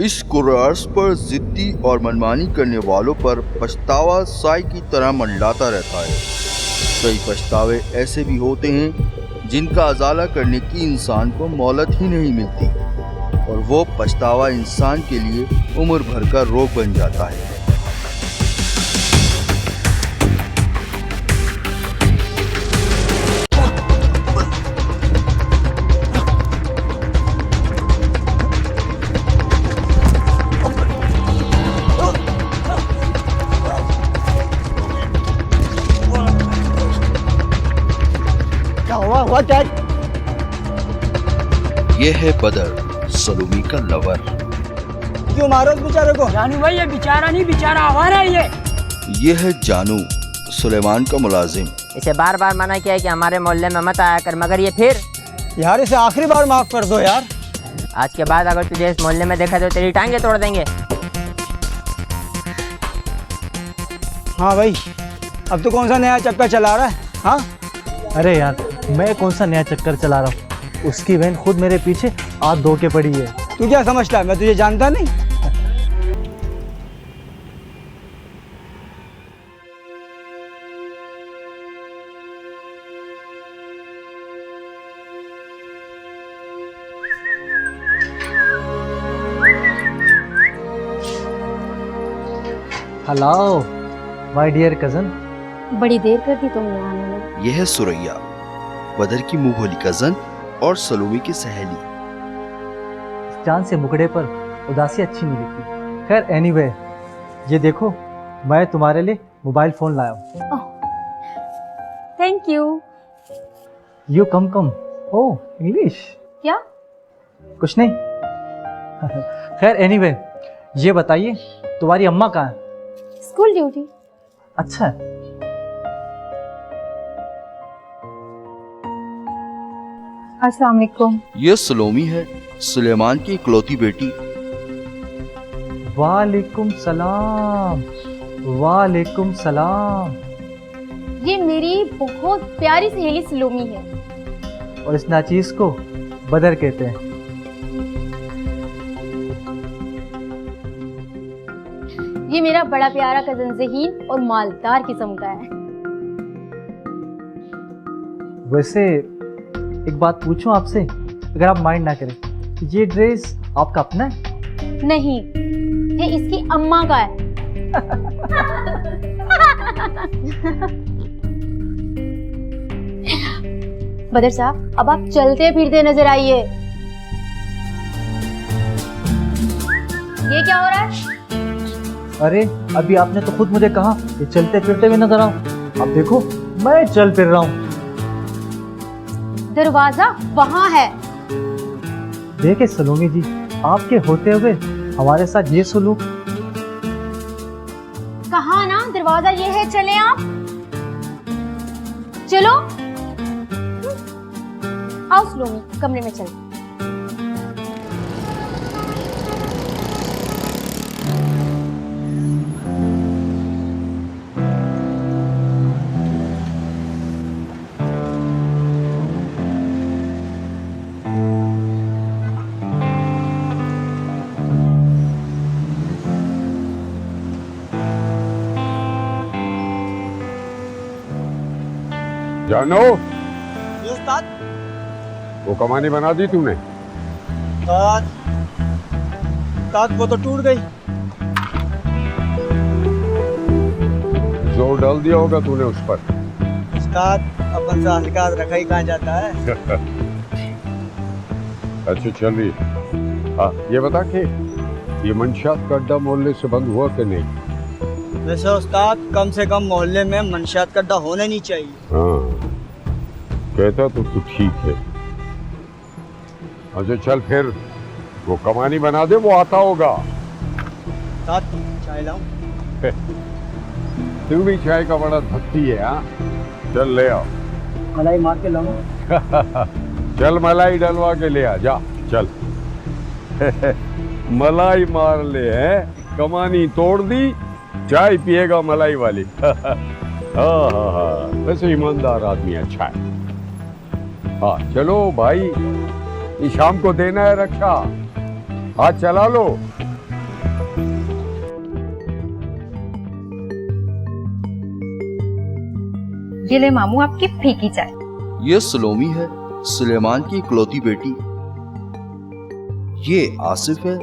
इस कुरार्स पर जिद्दी और मनमानी करने वालों पर पछतावा साई की तरह मंडलाता रहता है। कई पछतावे ऐसे भी होते हैं जिनका अजाला करने की इंसान को मोहलत ही नहीं मिलती और वो पछतावा इंसान के लिए उम्र भर का रोग बन जाता है। हुआ क्या? ये है बदर, सलोमी का लवर। क्यों मारो उस बेचारे को? जानू भाई, ये बेचारा नहीं, बेचारा आवारा है ये है जानू, सुलेमान का मुलाजिम। इसे बार बार मना किया है कि हमारे मोहल्ले में मत आया कर, मगर ये फिर। यार इसे आखिरी बार माफ कर दो यार। आज के बाद अगर तुझे इस मोहल्ले में देखा तो तेरी टांगे तोड़ देंगे। हाँ भाई, अब तो कौन सा नया चक्कर चला रहा है? हाँ अरे यार, मैं कौन सा नया चक्कर चला रहा हूँ? उसकी बहन खुद मेरे पीछे हाथ धो के पड़ी है। तू क्या समझता है मैं तुझे जानता नहीं? Hello my dear cousin. बड़ी देर कर दी तुमने आने में। यह है सुरैया, बदर की मुंह भोली कजन और सलोमी की सहेली। चांद से मुकड़े पर उदासी अच्छी नहीं लगती। खैर एनीवे, ये देखो मैं तुम्हारे लिए मोबाइल फोन लाया हूँ। Thank you. You come come. Oh English? क्या? कुछ नहीं। खैर एनीवे, ये बताइए तुम्हारी अम्मा कहाँ है? School duty. अच्छा। अस्सलाम वालेकुम। ये सलोमी है, सुलेमान की इकलौती बेटी। वालेकुम सलाम। वालेकुम सलाम। ये मेरी बहुत प्यारी सहेली सलोमी है। और इस नाचीज को बदर कहते हैं। ये मेरा बड़ा प्यारा कजन ज़हीन और मालदार किस्म का है। वैसे एक बात पूछूं आपसे, अगर आप माइंड ना करें, ये ड्रेस आपका अपना है? नहीं, ये इसकी अम्मा का है। बदर साहब, अब आप चलते फिरते नजर आइए। ये क्या हो रहा है? अरे अभी आपने तो खुद मुझे कहा कि चलते फिरते हुए नजर आओ। अब देखो मैं चल फिर रहा हूँ। दरवाजा वहां है। देखे सलोमी जी, आपके होते हुए हमारे साथ ये सुलूक। कहा ना दरवाजा ये है, चले आप। चलो आओ सलोमी, कमरे में चल। जानो, उस्ताद, वो कमानी बना दी तूने? उस्ताद वो तो टूट गई। जोर डाल दिया होगा तूने उस पर। उस्ताद अपन से हल्का रखा ही कहाँ जाता है। अच्छा चल रही। हाँ ये बता के ये मंशात का अड्डा मोहल्ले से बंद हुआ कि नहीं? वैसे उस्ताद कम से कम मोहल्ले में मंशियात का अड्डा होना नहीं चाहिए। हाँ कहता तो तू ठीक है। अच्छा चल फिर वो कमानी बना दे, वो आता होगा। उस्ताद चाय लाऊं? तू भी चाय का बड़ा भक्ति है। हाँ चल ले आओ। मलाई मार के लाऊं? चल मलाई डलवा के ले आ जा, चल। मलाई मार ले है, कमानी तोड़ दी, चाय पिएगा मलाई वाली। हाँ हाँ हाँ, वैसे ईमानदार आदमी अच्छा है। हाँ चलो भाई, ये शाम को देना है रक्षा, आज चला लो। ये ले मामू आपकी फीकी चाय। ये सलोमी है, सुलेमान की इकलौती बेटी। ये आसिफ है,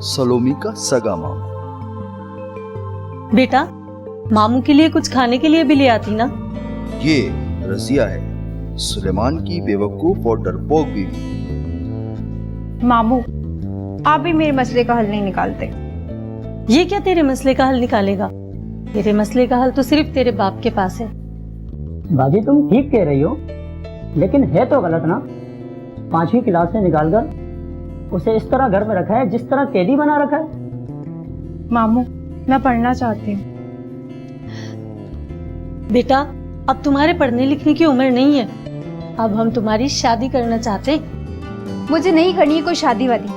सलोमी का सगा मामा। बेटा, मामू के लिए कुछ खाने के लिए भी ले आती ना। ये रजिया है, सुलेमान की बेवकूफ और डरपोक बीवी। मामू आप भी मेरे मसले का हल नहीं निकालते। ये क्या तेरे मसले का हल निकालेगा? तेरे मसले का हल तो सिर्फ तेरे बाप के पास है। बाजी तुम ठीक कह रही हो, लेकिन है तो गलत ना। 5वीं क्लास से निकालकर उसे इस तरह घर में रखा है जिस तरह कैदी बना रखा है। मामू मैं पढ़ना चाहती हूँ। बेटा, अब तुम्हारे पढ़ने लिखने की उम्र नहीं है। अब हम तुम्हारी शादी करना चाहते हैं। मुझे नहीं करनी है कोई शादी वादी,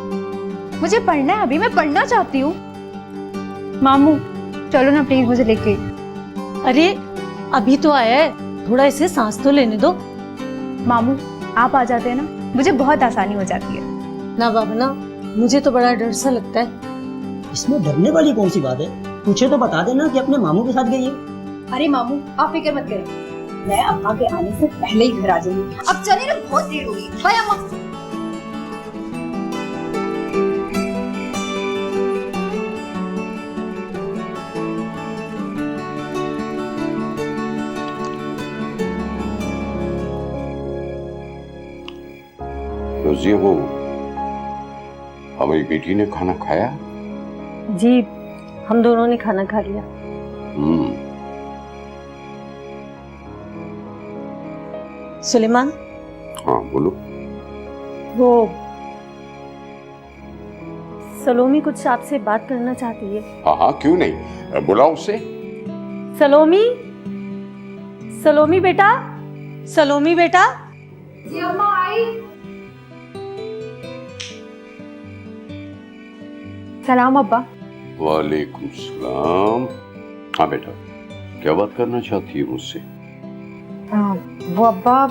मुझे पढ़ना है, अभी मैं पढ़ना चाहती हूँ। मामू चलो ना प्लीज मुझे लेके। अरे अभी तो आया है, थोड़ा इसे सांस तो लेने दो। मामू आप आ जाते हैं ना, मुझे बहुत आसानी हो जाती है। ना बाबा ना, मुझे तो बड़ा डर सा लगता है। इसमें डरने वाली कौन सी बात है? पूछे तो बता देना कि अपने मामू के साथ गई है। अरे मामू आप फिक्र मत करें, मैं अम्मा के आने से पहले ही घर आ जाऊंगी। अब चले ना, बहुत देर होगी। बाय अम्मा। रोजी, वो हमारी बेटी ने खाना खाया? जी, हम दोनों ने खाना खा लिया। सुलेमान। हाँ बोलो। वो सलोमी कुछ आपसे बात करना चाहती है। हाँ हाँ क्यों नहीं, बुलाओ उसे। सलोमी, सलोमी बेटा, सलोमी बेटा। जी अम्मा आई। सलाम अब्बा। वालेकुम सलाम। हाँ बेटा, क्या बात करना चाहती है मुझसे? वो अब्बा,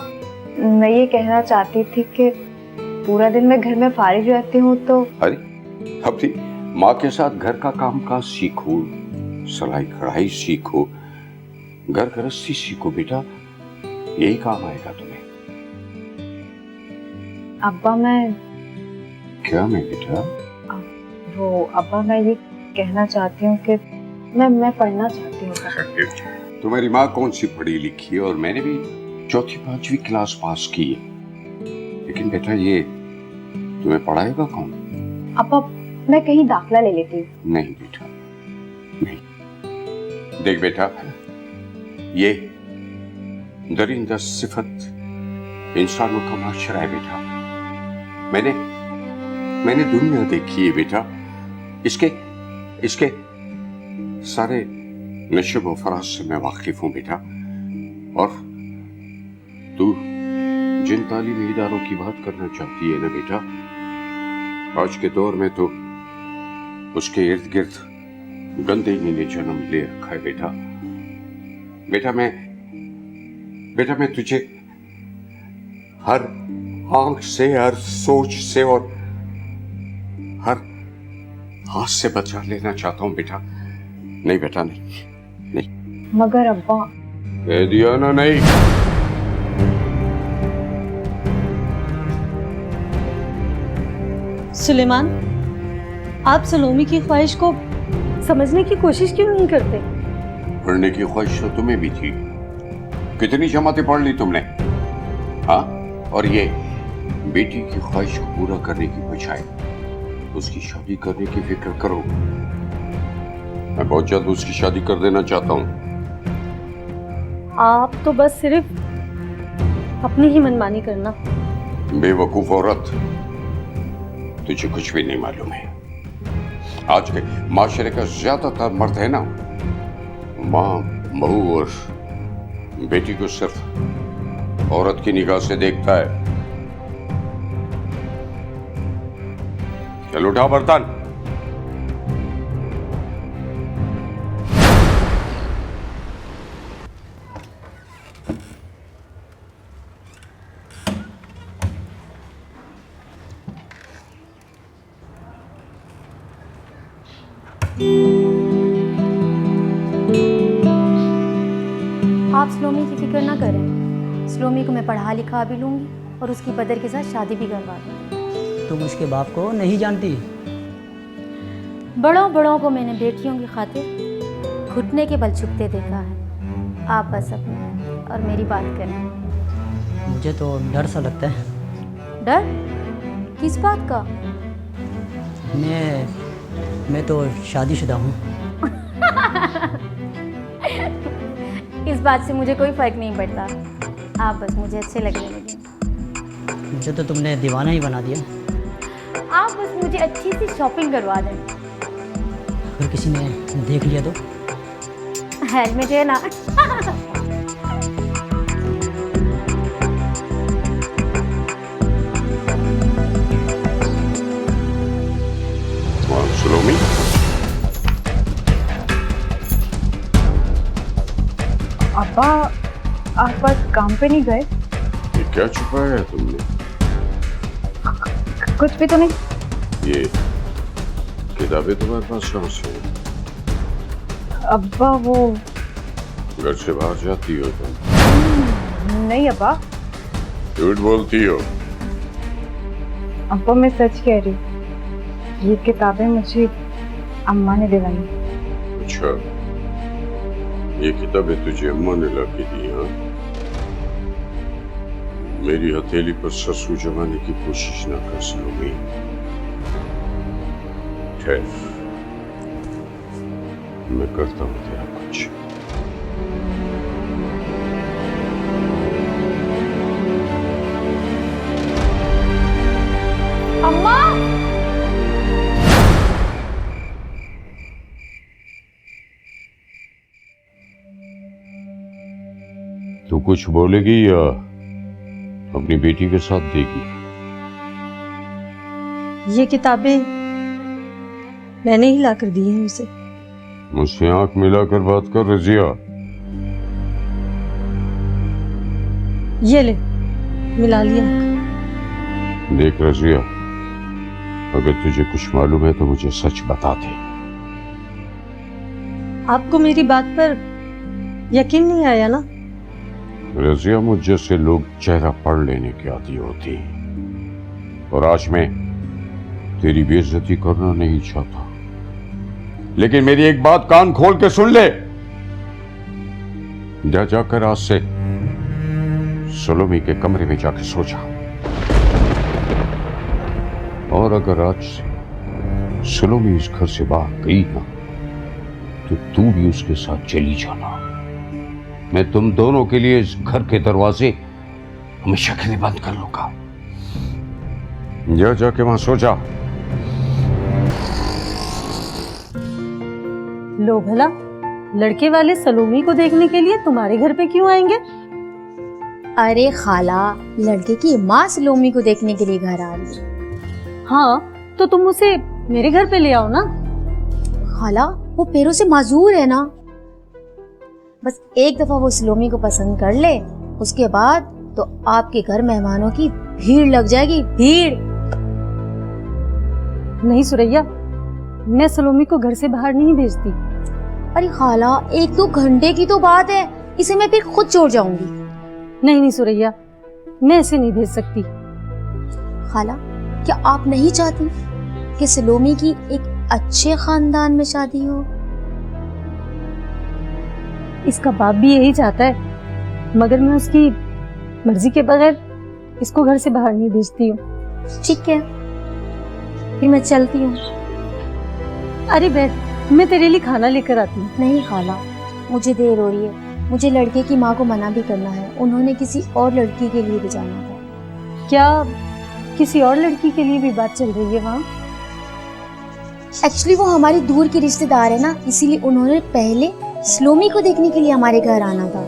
मैं ये कहना चाहती थी कि पूरा दिन मैं घर में फारिग रहती हूँ तो। अरे अपनी माँ के साथ घर का काम काज सीखो, सिलाई कढ़ाई सीखो, घर गृहस्थी सीखो बेटा, यही काम आएगा तुम्हें। अब्बा मैं। क्या मैं बेटा? वो अब्बा मैं ये कहना चाहती हूँ कि मैं पढ़ना चाहती हूँ। तुम्हारी माँ कौन सी पढ़ी लिखी है, और मैंने भी 4वीं 5वीं क्लास पास की है, लेकिन बेटा ये तुम्हें पढ़ाएगा कौन? अब्बा मैं कहीं दाखिला ले लेती हूँ। नहीं बेटा नहीं। देख बेटा, ये दरिंदा सिफत इंसानों का माशरा है बेटा। मैंने दुनिया देखी है बेटा, इसके सारे नशब व फराज से मैं वाकिफ हूं बेटा। और तू जिन तालीमी इदारों की बात करना चाहती है ना बेटा, आज के दौर में तो उसके इर्द गिर्द गंदगी ने जन्म ले रखा है बेटा। बेटा मैं तुझे हर आंख से, हर सोच से और हर हाथ से बचा लेना चाहता हूं बेटा। नहीं बेटा नहीं। मगर अब्बा। कह दिया ना नहीं। सुलेमान, आप सलोमी की ख्वाहिश को समझने की कोशिश क्यों नहीं करते? पढ़ने की ख्वाहिश तो तुम्हें भी थी, कितनी जमातें पढ़ ली तुमने? हाँ, और ये बेटी की ख्वाहिश को पूरा करने की बजाय उसकी शादी करने की फिक्र करो। मैं बहुत जल्द उसकी शादी कर देना चाहता हूँ। आप तो बस सिर्फ अपनी ही मनमानी करना। बेवकूफ औरत, तुझे कुछ भी नहीं मालूम है। आज के माशरे का ज्यादातर मर्द है ना, माँ बहू और बेटी को सिर्फ औरत की निगाह से देखता है। चल उठा बर्तन। आप सलोमी की फिक्र ना करें, सलोमी को मैं पढ़ा लिखा भी लूँगी और उसकी बदर के साथ शादी भी करवा दूँगी। तुम उसके बाप को नहीं जानती? बड़ों बड़ों को मैंने बेटियों की खातिर घुटने के बल झुकते देखा है। आप बस अपनी और मेरी बात करें। मुझे तो डर सा लगता है। डर? किस बात का? मैं तो शादीशुदा हूँ। इस बात से मुझे कोई फर्क नहीं पड़ता, आप बस मुझे अच्छे लगने लगे। मुझे तो तुमने दीवाना ही बना दिया। आप बस मुझे अच्छी सी शॉपिंग करवा दें। अगर किसी ने देख लिया तो? हेलमेट है ना। सलोमी, अब्बा आप बस काम पे नहीं गए? ये क्या छुपाया है तुमने? कुछ भी तो नहीं। ये किताबें तुम्हारे पास कहाँ से हैं? अब्बा वो घर से बाहर जाती हो तुम? नहीं अब्बा, झूठ बोलती हो। अब्बा मैं सच कह रही हूँ, ये किताबें मुझे अम्मा ने दिलाई। अच्छा, ये किताबें तुझे अम्मा ने ला के दी? हाँ, मेरी हथेली पर सरसों जमाने की कोशिश ना कर सलोमी। ठहर, मैं करता हूँ तेरा कुछ। अम्मा! तू कुछ बोलेगी या अपनी बेटी के साथ देगी? ये किताबें मैंने ही लाकर दी हैं उसे। मुझसे आंख मिलाकर बात कर रजिया। ये ले, मिला लिया। देख रजिया, अगर तुझे कुछ मालूम है तो मुझे सच बता दे। आपको मेरी बात पर यकीन नहीं आया ना? रजिया, मुझ जैसे लोग चेहरा पढ़ लेने के आदी होती, और आज मैं तेरी बेइज्जती करना नहीं चाहता, लेकिन मेरी एक बात कान खोल के सुन ले। जा जाकर आज से सलोमी के कमरे में जाके सो जा, और अगर आज से सलोमी इस घर से बाहर गई ना तो तू भी उसके साथ चली जाना। मैं तुम दोनों के लिए इस घर के दरवाजे हमेशा के लिए बंद कर लूंगा। जा जाके वहां सो जा। लो भला, लड़के वाले सलोमी को देखने के लिए तुम्हारे घर पे क्यों आएंगे? अरे खाला, लड़के की माँ सलोमी को देखने के लिए घर आ रही है। हाँ, तो तुम उसे मेरे घर पे ले आओ ना। खाला, वो पैरों से माजूर है ना, बस एक दफा वो सलोमी को पसंद कर ले, उसके बाद तो आपके घर मेहमानों की भीड़ लग जाएगी, भीड़। नहीं सुरैया, मैं सलोमी को घर से बाहर नहीं भेजती। अरे खाला, एक दो घंटे की तो बात है, इसे मैं फिर खुद छोड़ जाऊंगी। नहीं नहीं सुरैया, मैं इसे नहीं भेज सकती। खाला, क्या आप नहीं चाहती कि सलोमी की एक अच्छे खानदान में शादी हो? इसका बाप भी यही चाहता है, मगर मैं उसकी मर्जी के बगैर इसको घर से बाहर नहीं भेजती हूँ। ठीक है, फिर मैं चलती हूँ। अरे बैठ, मैं तेरे लिए खाना लेकर आती हूँ। नहीं खाला, मुझे देर हो रही है, मुझे लड़के की माँ को मना भी करना है, उन्होंने किसी और लड़की के लिए भी जाना था। क्या किसी और लड़की के लिए भी बात चल रही है वहाँ? एक्चुअली वो हमारी दूर की रिश्तेदार है ना, इसीलिए उन्होंने पहले सलोमी को देखने के लिए हमारे घर आना था।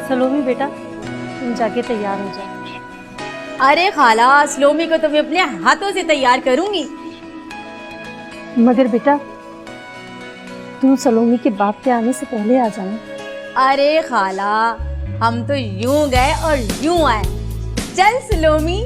सलोमी बेटा, तुम जाके तैयार हो जाओ। अरे खाला, सलोमी को तो मैं अपने हाथों से तैयार करूंगी। मगर बेटा, तुम सलोमी के बाप के आने से पहले आ जाना। अरे खाला, हम तो यूं गए और यूं आए, चल सलोमी।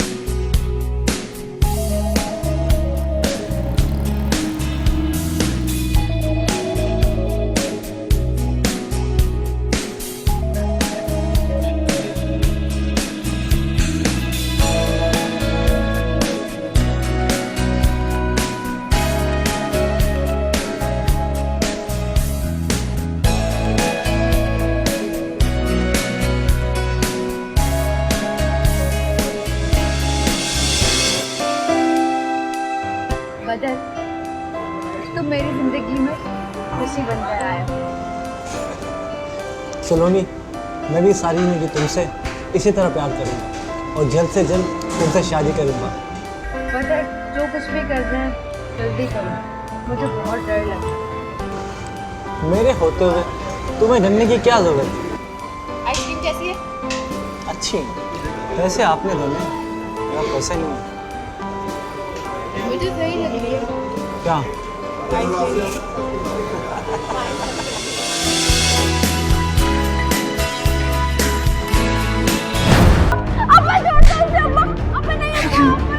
बदर, तुम मेरी जिंदगी में खुशी बनकर आए हो। सलोनी, मैं भी सारी जिंदगी तुमसे इसी तरह प्यार करूंगा और जल्द से जल्द तुमसे शादी करूंगा। बदर, जो कुछ भी कर रहे हैं जल्दी करो, मुझे बहुत डर लगता है। मेरे होते हुए तुम्हें डरने की क्या जरूरत है? आइसक्रीम कैसी है? अच्छी। वैसे आपने दोनों मेरा पैसा नहीं है। मुझे सही लग रही है। क्या? अब्बा छोड़ दो उसे, अब्बा, अब्बा नहीं, अब्बा प्लीज।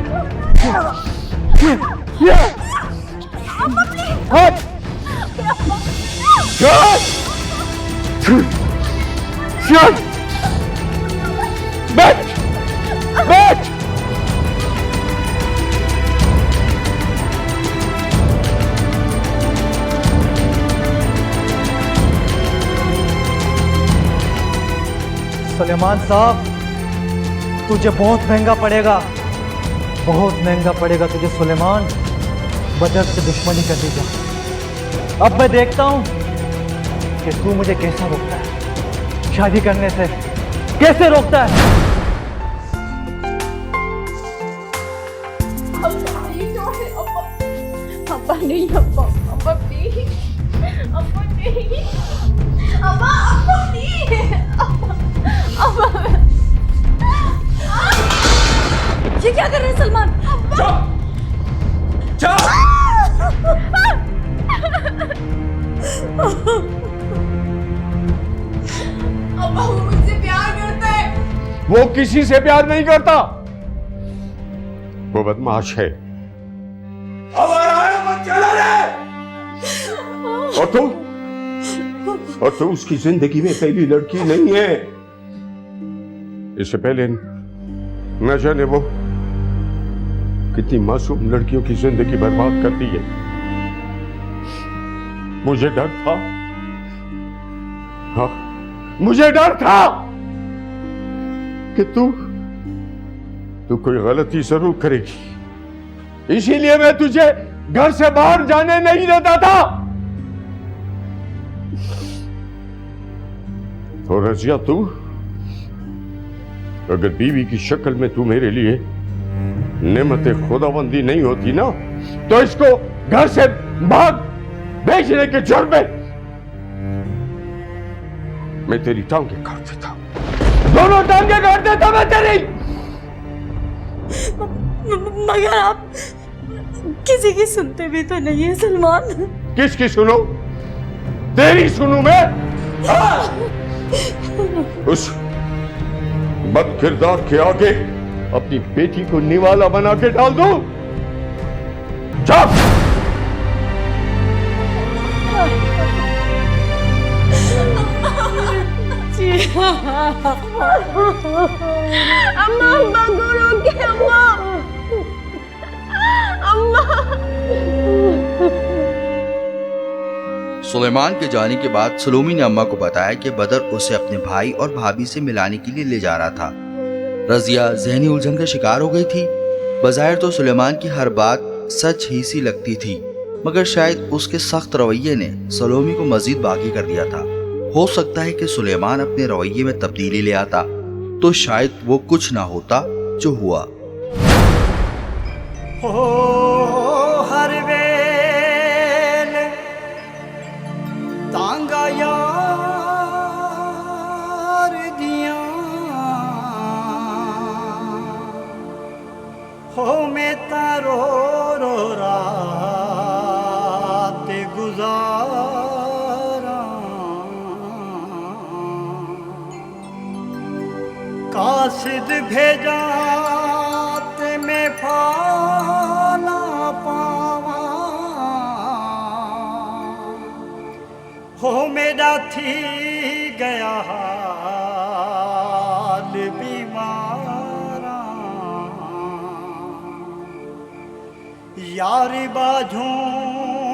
सुलेमान साहब, तुझे बहुत महंगा पड़ेगा, बहुत महंगा पड़ेगा तुझे सुलेमान। बदर से दुश्मनी कर दी जा। अब मैं देखता हूं कि तू मुझे कैसा रोकता है, शादी करने से कैसे रोकता है। अब्बा नहीं, अब्बा, अब्बा प्लीज, अब्बा नहीं, अब्बा, अब्बा प्लीज, अब्बा। ये क्या कर रहे हैं सलमान? अब्बा वो मुझसे प्यार करता है। वो किसी से प्यार नहीं करता, वो बदमाश है। और तू उसकी जिंदगी में पहली लड़की नहीं है। इससे पहले न जाने वो कितनी मासूम लड़कियों की जिंदगी बर्बाद करती है। मुझे डर था, हाँ, मुझे डर था कि तू कोई गलती जरूर करेगी, इसीलिए मैं तुझे घर से बाहर जाने नहीं देता था। तो रजिया, तू अगर बीवी की शक्ल में तू मेरे लिए नेमत खुदाबंदी नहीं होती ना, तो इसको घर से भाग बेचने के जुर्म में मैं तेरी टांगे काट देता, दोनों टांगे काट देता मैं तेरी। मगर आप किसी की सुनते भी तो नहीं है सलमान। किसकी सुनो? तेरी सुनू मैं? उस बद किरदार के आगे अपनी बेटी को निवाला बना के डाल दो। चुप! अम्मा, अम्मा को रोके, अम्मा, अम्मा। सुलेमान के जाने के बाद सलोमी ने अम्मा को बताया कि बदर उसे अपने भाई और भाभी से मिलाने के लिए ले जा रहा था। रजिया जहनी उलझन का शिकार हो गई थी। बज़ाहिर तो सुलेमान की हर बात सच ही सी लगती थी, मगर शायद उसके सख्त रवैये ने सलोमी को मजीद बागी कर दिया था। हो सकता है कि सुलेमान अपने रवैये में तब्दीली ले आता तो शायद वो कुछ ना होता जो हुआ। हर वेल तांगा यार दिया हो, मैं तारो रो रात गुजारा, कासिद भेजा ते मैं फाला पावा हो मेरा थी गया हाल बीमारा यार बाझों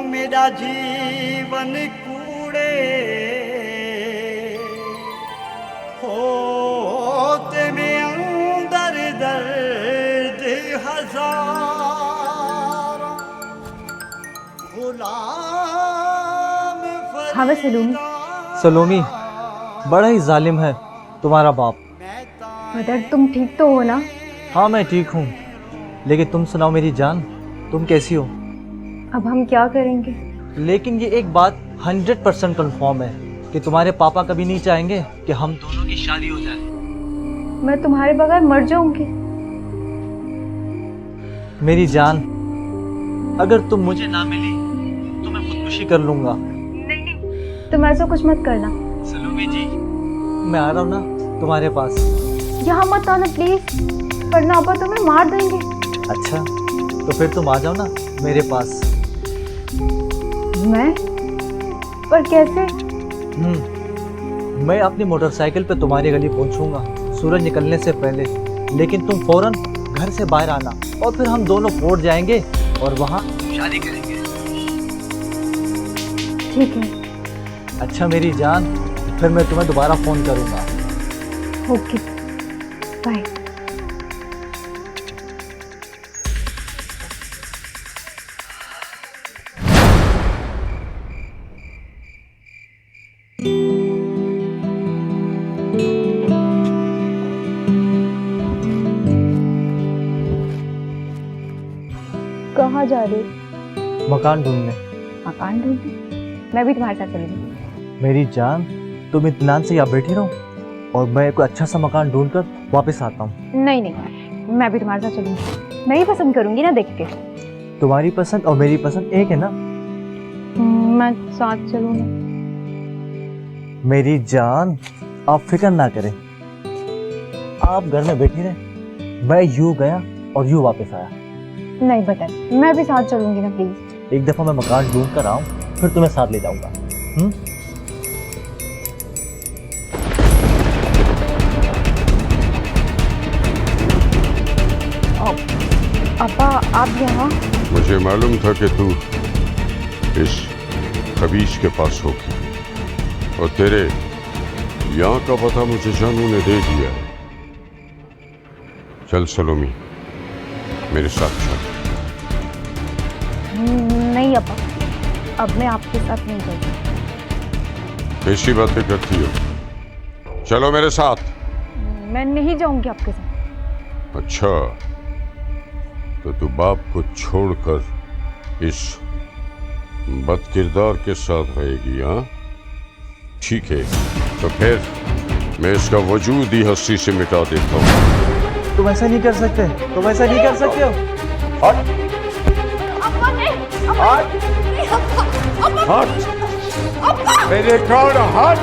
मेरा जीवन कूड़े होते में अंदर दर्द हजार गुलाम हाँ बस सलोमी। सलोमी बड़ा ही जालिम है तुम्हारा बाप। मदर तुम ठीक तो हो ना? हाँ मैं ठीक हूँ, लेकिन तुम सुनाओ मेरी जान, तुम कैसी हो? अब हम क्या करेंगे? लेकिन ये एक बात 100% कंफर्म है कि तुम्हारे पापा कभी नहीं चाहेंगे कि हम दोनों की शादी हो जाए। मैं तुम्हारे बगैर मर जाऊंगी। मेरी जान, अगर तुम मुझे ना मिली तो मैं खुदकुशी कर लूंगा। नहीं, तुम ऐसा कुछ मत करना। सलोमी जी, मैं आ रहा हूँ ना तुम्हारे पास। यहाँ मत आना प्लीज, वरना पापा तुम्हें मार देंगे। अच्छा, तो फिर तुम आ जाओ ना मेरे पास। मैं? पर कैसे? मैं अपनी मोटरसाइकिल पे तुम्हारी गली पहुंचूंगा सूरज निकलने से पहले, लेकिन तुम फौरन घर से बाहर आना और फिर हम दोनों कोर्ट जाएंगे और वहाँ शादी करेंगे। ठीक है। अच्छा मेरी जान, फिर मैं तुम्हें दोबारा फोन करूंगा। Okay, bye. कहाँ जा रहे हो? मकान ढूंढने। मकान ढूंढने? मैं भी तुम्हारे साथ चलूंगी। मेरी जान, तुम इत्मीनान से यहाँ बैठी रहो और मैं कोई अच्छा सा मकान ढूंढकर वापस आता हूँ। नहीं नहीं, मैं भी तुम्हारे साथ चलूंगी। मैं ही पसंद करूंगी ना देख के। तुम्हारी पसंद और मेरी पसंद एक है ना? मैं साथ चलूंगी। मेरी जान, आप फिक्र ना करें, आप घर में बैठी रहे, मैं यूं गया और यूं वापस आया। नहीं बता, मैं भी साथ चलूंगी ना प्लीज। एक दफा मैं मकान ढूंढ कर आऊं, फिर तुम्हें साथ ले जाऊंगा। अपा, आप यहाँ? मुझे मालूम था कि तू इस खबीश के पास होगी और तेरे यहाँ का पता मुझे जानू ने दे दिया। चल सलोमी, मेरे साथ चल। नहीं अपा, अब मैं आपके साथ नहीं जाऊंगी। कैसी बातें करती हो? चलो मेरे साथ। मैं नहीं जाऊंगी आपके साथ। अच्छा, तो तू बाप को छोड़कर इस बदकिरदार के साथ रहेगी, हाँ? ठीक है, तो फिर मैं इसका वजूद ही हस्ती से मिटा देता हूँ। तुम ऐसा नहीं कर सकते, तुम ऐसा नहीं कर सकते हो। हट! हट! मेरे कौन हट!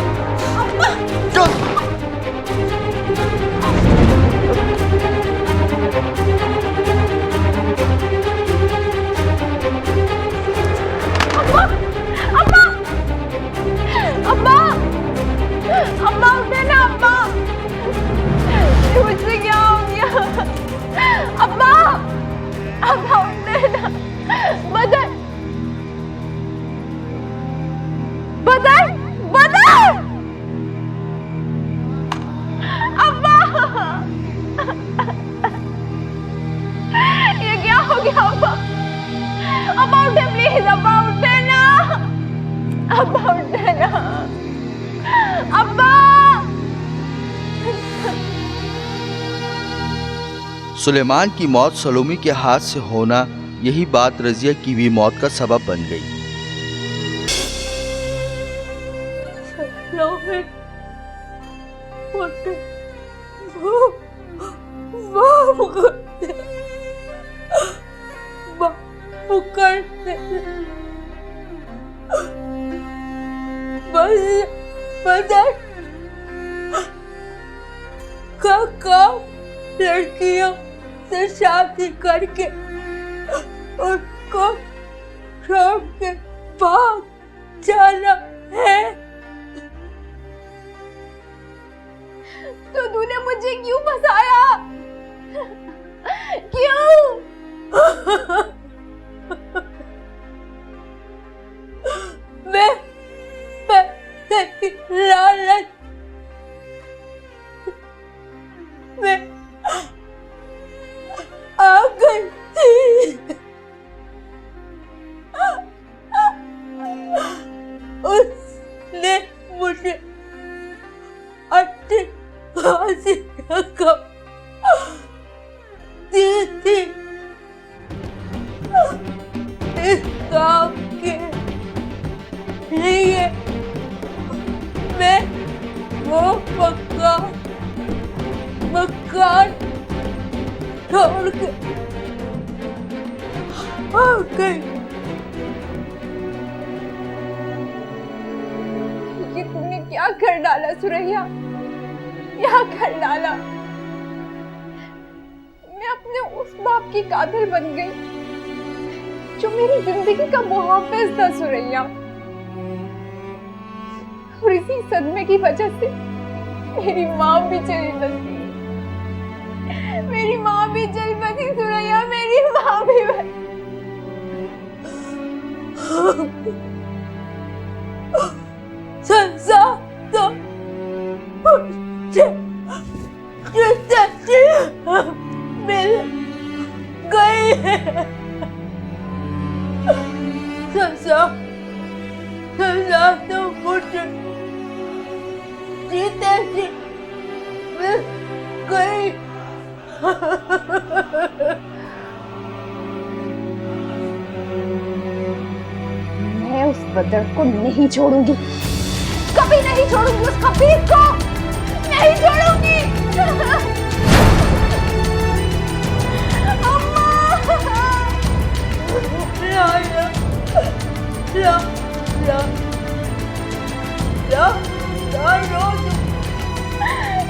अम्मा उठे ना अम्मा, मुझसे क्या हो गया? अम्मा, अम्मा उठे ना। बदर, बदर, बदर, अम्मा, ये क्या हो गया अम्मा? अम्मा उठे प्लीज, अम्मा उठे ना, अम्मा उठे ना, अम्मा। सुलेमान की मौत सलोमी के हाथ से होना, यही बात रजिया की भी मौत का सबब बन गई। कब लड़कियों से शादी करके उसको छोड़ के भाग जाना है। तो तूने मुझे क्यों फंसाया? क्यों? मैं लालच में आ गई थी। उसने मुझे अच्छी खासी रकम दी थी इस काम के लिए। मैं वो मकान छोड़ के आ गई। ये तूने क्या कर डाला सुरैया? क्या कर डाला? मैं अपने उस बाप की कातिल बन गई जो मेरी जिंदगी का मुहाफिज था सुरैया। और इसी सदमे की वजह से मेरी माँ भी चली बसी। मेरी माँ भी चल बसी सुरैया, मेरी माँ भी संसार तो मिल गई है। संसार तो मुझे जीते जी मिल गई। मैं उस बदर को नहीं छोड़ूंगी, कभी नहीं छोड़ूंगी उस खबीर को, नहीं छोड़ूंगी। अम्मा!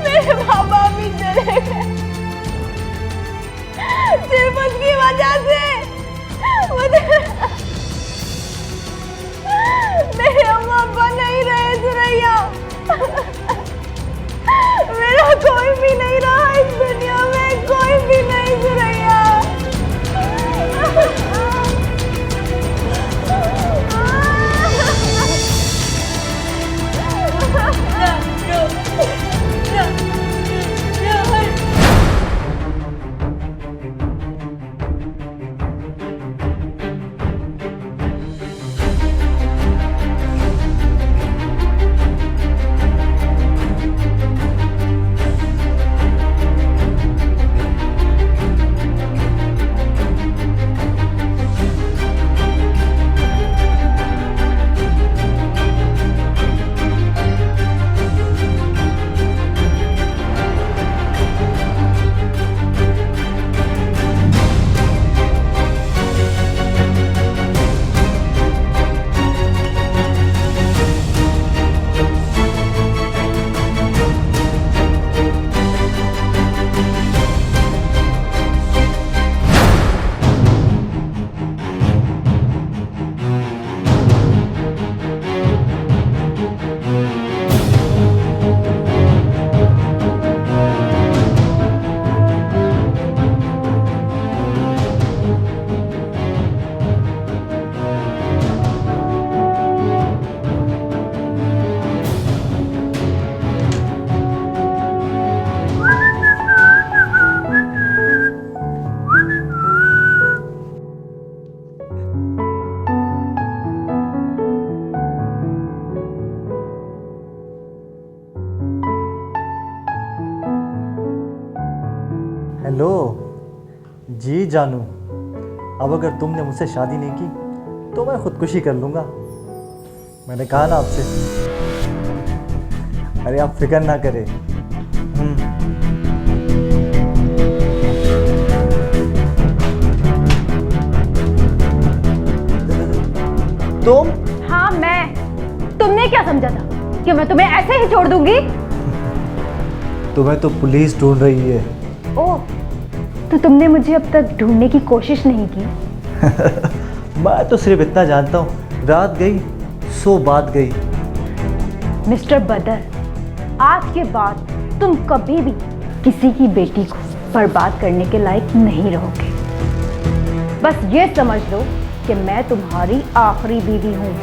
मेरे माँ बाप भी चले गए सिर्फ उसकी वजह से। मेरे अम्मा अब्बा नहीं रहे सुरैया। मेरा कोई भी नहीं रहा इस दुनिया में, कोई भी नहीं सुरैया। हेलो जी जानू, अब अगर तुमने मुझसे शादी नहीं की तो मैं खुदकुशी कर लूँगा। मैंने कहा ना आपसे। अरे आप फिक्र ना करें। तुम? हाँ मैं। तुमने क्या समझा था कि मैं तुम्हें ऐसे ही छोड़ दूंगी? तुम्हें तो पुलिस ढूंढ रही है। ओह, तो तुमने मुझे अब तक ढूंढने की कोशिश नहीं की? मैं तो सिर्फ इतना जानता हूँ, रात गई सो बात गई। मिस्टर बदर, आज के बाद तुम कभी भी किसी की बेटी को बर्बाद करने के लायक नहीं रहोगे। बस ये समझ लो कि मैं तुम्हारी आखिरी बीवी हूँ।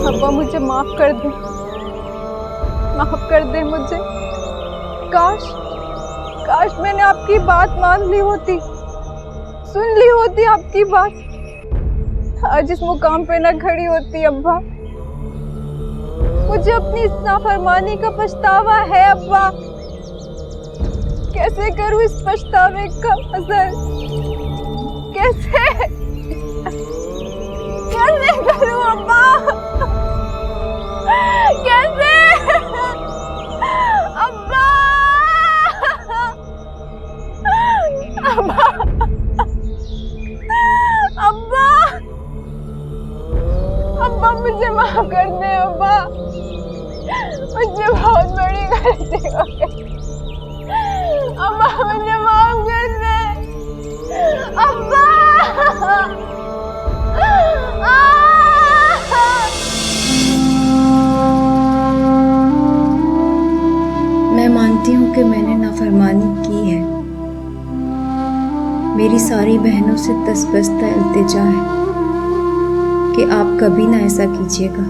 अब्बा मुझे माफ कर दे, माफ कर दे मुझे। काश मैंने आपकी बात मान ली होती, सुन ली होती आपकी बात, आज इस मुकाम पे ना खड़ी होती। अब्बा, मुझे अपनी इस नाफरमानी का पछतावा है। अब्बा, कैसे करूं इस पछतावे का असर? कैसे करूं अब्बा? कैसे? अब्बा, अब्बा, अब्बा, अब्बा मुझे माफ कर दे। अब्बा, मुझे बहुत बड़ी गलती हो गई। अब्बा मुझे माफ कर दे। अब्बा, मैं मानती हूँ कि मैंने नाफरमानी की है। मेरी सारी बहनों से दस्तबस्ता इल्तिजा है कि आप कभी ना ऐसा कीजिएगा,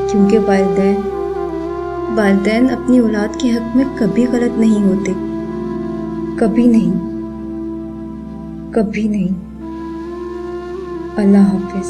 क्योंकि वालिदैन अपनी औलाद के हक में कभी गलत नहीं होते, कभी नहीं, कभी नहीं। अल्लाह हाफिज।